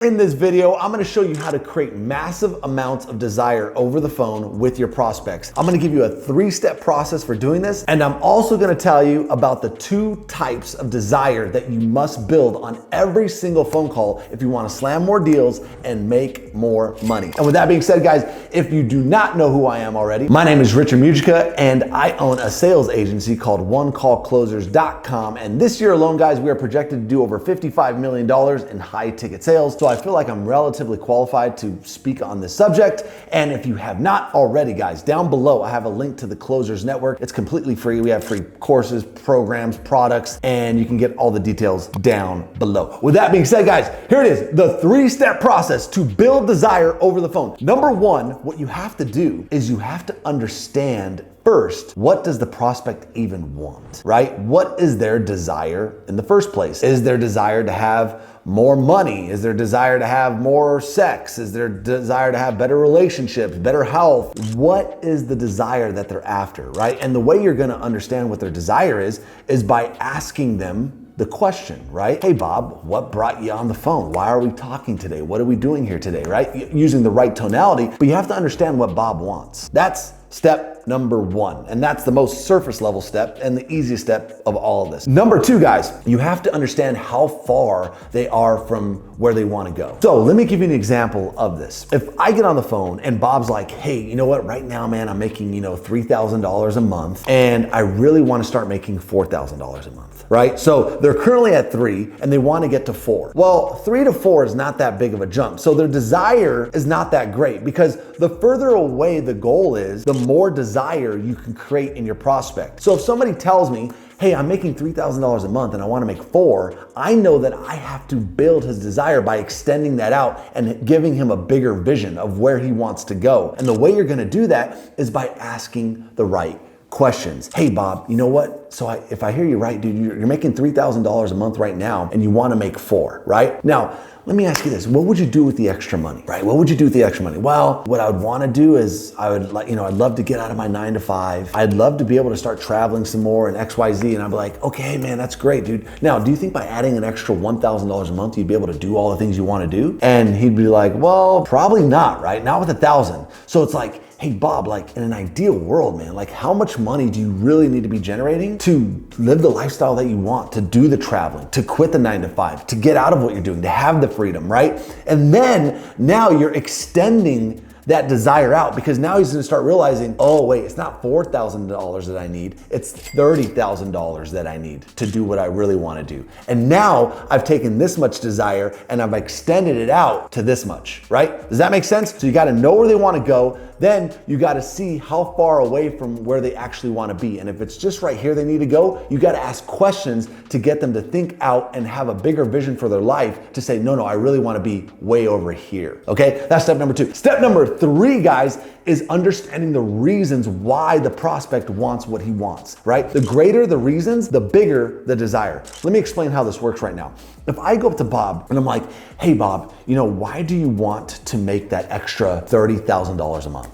In this video, I'm gonna show you how to create massive amounts of desire over the phone with your prospects. I'm gonna give you a 3-step process for doing this, and I'm also gonna tell you about the 2 types of desire that you must build on every single phone call if you wanna slam more deals and make more money. And with that being said, guys, if you do not know who I am already, my name is Richard Mugica, and I own a sales agency called OneCallClosers.com. And this year alone, guys, we are projected to do over $55 million in high ticket sales. So I feel like I'm relatively qualified to speak on this subject. And if you have not already, guys, down below, I have a link to the Closers Network. It's completely free. We have free courses, programs, products, and you can get all the details down below. With that being said, guys, here it is, the 3-step process to build desire over the phone. Number 1, what you have to do is you have to understand first, what does the prospect even want, right? What is their desire in the first place? Is their desire to have more money? Is their desire to have more sex? Is their desire to have better relationships, better health? What is the desire that they're after, right? And the way you're gonna understand what their desire is by asking them the question, right? Hey, Bob, what brought you on the phone? Why are we talking today? What are we doing here today, right? Using the right tonality, but you have to understand what Bob wants. That's step number 1. And that's the most surface level step and the easiest step of all of this. Number 2, guys, you have to understand how far they are from where they want to go. So let me give you an example of this. If I get on the phone and Bob's like, hey, you know what? Right now, man, I'm making, $3,000 a month, and I really want to start making $4,000 a month, right? So they're currently at 3 and they want to get to 4. Well, 3 to 4 is not that big of a jump. So their desire is not that great, because the further away the goal is, the more desire you can create in your prospect. So if somebody tells me, hey, I'm making $3,000 a month and I want to make 4, I know that I have to build his desire by extending that out and giving him a bigger vision of where he wants to go. And the way you're going to do that is by asking the right questions. Hey, Bob, you know what? So if I hear you right, dude, you're making $3,000 a month right now and you want to make 4, right? Now, let me ask you this. What would you do with the extra money, right? What would you do with the extra money? Well, what I would want to do is I'd love to get out of my 9 to 5. I'd love to be able to start traveling some more and XYZ. And I'd be like, okay, man, that's great, dude. Now, do you think by adding an extra $1,000 a month, you'd be able to do all the things you want to do? And he'd be like, well, probably not, right? Not with 1,000. So it's like, hey, Bob, like in an ideal world, man, like how much money do you really need to be generating to live the lifestyle that you want, to do the traveling, to quit the 9 to 5, to get out of what you're doing, to have the freedom, right? And then now you're extending that desire out, because now he's gonna start realizing, oh wait, it's not $4,000 that I need, it's $30,000 that I need to do what I really wanna do. And now I've taken this much desire and I've extended it out to this much, right? Does that make sense? So you gotta know where they wanna go, then you gotta see how far away from where they actually wanna be. And if it's just right here they need to go, you gotta ask questions to get them to think out and have a bigger vision for their life to say, no, I really wanna be way over here, okay? That's step number 2. Step number 3, guys, is understanding the reasons why the prospect wants what he wants, right? The greater the reasons, the bigger the desire. Let me explain how this works right now. If I go up to Bob and I'm like, hey, Bob, why do you want to make that extra $30,000 a month?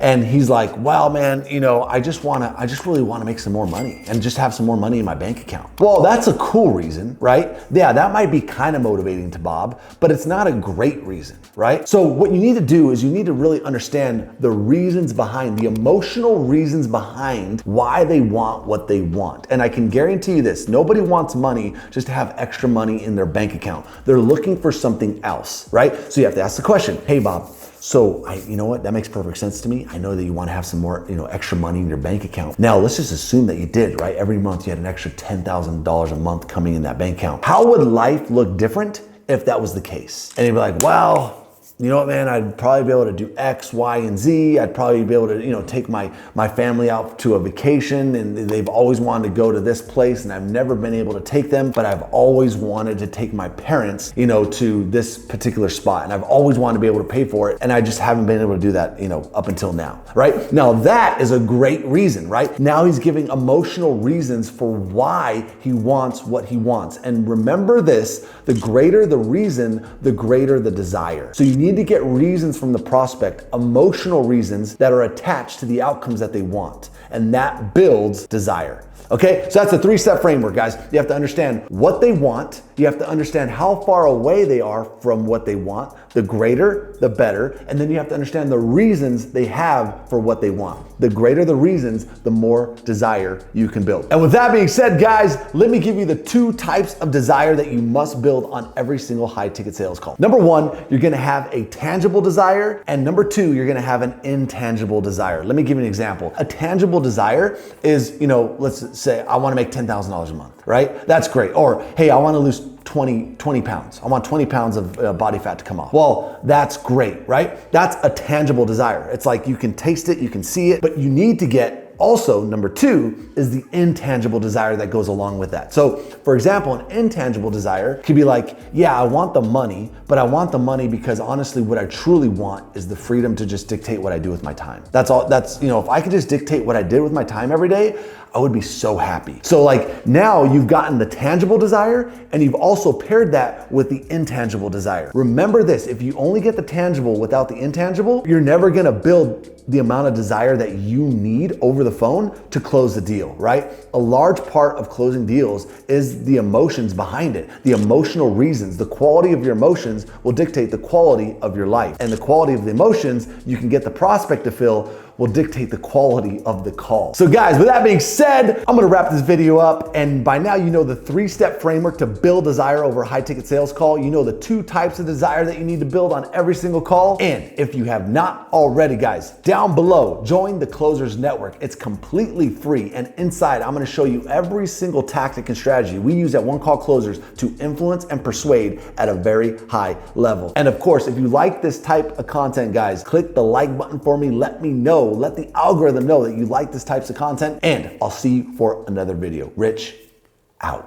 And he's like, well, man, I just really want to make some more money and just have some more money in my bank account. Well, that's a cool reason, right? Yeah, that might be kind of motivating to Bob, but it's not a great reason, right? So what you need to do is you need to really understand the reasons behind, the emotional reasons behind why they want what they want. And I can guarantee you this, nobody wants money just to have extra money in their bank account. They're looking for something else, right? So you have to ask the question, hey, Bob, so you know what? That makes perfect sense to me. I know that you want to have some more, extra money in your bank account. Now let's just assume that you did, right? Every month you had an extra $10,000 a month coming in that bank account. How would life look different if that was the case? And you'd be like, well, you know what, man, I'd probably be able to do X, Y, and Z. I'd probably be able to, take my family out to a vacation, and they've always wanted to go to this place and I've never been able to take them, but I've always wanted to take my parents, to this particular spot, and I've always wanted to be able to pay for it, and I just haven't been able to do that, up until now, right? Now that is a great reason, right? Now he's giving emotional reasons for why he wants what he wants. And remember this, the greater the reason, the greater the desire. So you need to get reasons from the prospect, emotional reasons that are attached to the outcomes that they want. And that builds desire. Okay, so that's a 3-step framework, guys. You have to understand what they want. You have to understand how far away they are from what they want. The greater, the better. And then you have to understand the reasons they have for what they want. The greater the reasons, the more desire you can build. And with that being said, guys, let me give you the 2 types of desire that you must build on every single high ticket sales call. Number 1, you're gonna have a tangible desire. And number 2, you're gonna have an intangible desire. Let me give you an example. A tangible desire is, let's say I wanna make $10,000 a month, right? That's great. Or, hey, I wanna lose 20 pounds. I want 20 pounds of body fat to come off. Well, that's great, right? That's a tangible desire. It's like you can taste it, you can see it, but you need to get also, number 2 is the intangible desire that goes along with that. So, for example, an intangible desire could be like, yeah, I want the money, but I want the money because honestly, what I truly want is the freedom to just dictate what I do with my time. That's all, if I could just dictate what I did with my time every day, I would be so happy. So like now you've gotten the tangible desire and you've also paired that with the intangible desire. Remember this, if you only get the tangible without the intangible, you're never gonna build the amount of desire that you need over the phone to close the deal, right? A large part of closing deals is the emotions behind it, the emotional reasons. The quality of your emotions will dictate the quality of your life. And the quality of the emotions you can get the prospect to feel will dictate the quality of the call. So guys, with that being said, I'm gonna wrap this video up. And by now you know the 3-step framework to build desire over a high ticket sales call. You know the 2 types of desire that you need to build on every single call. And if you have not already, guys, down below, join the Closers Network. It's completely free. And inside, I'm gonna show you every single tactic and strategy we use at One Call Closers to influence and persuade at a very high level. And of course, if you like this type of content, guys, click the like button for me. Let me know. Let the algorithm know that you like this types of content, and I'll see you for another video. Rich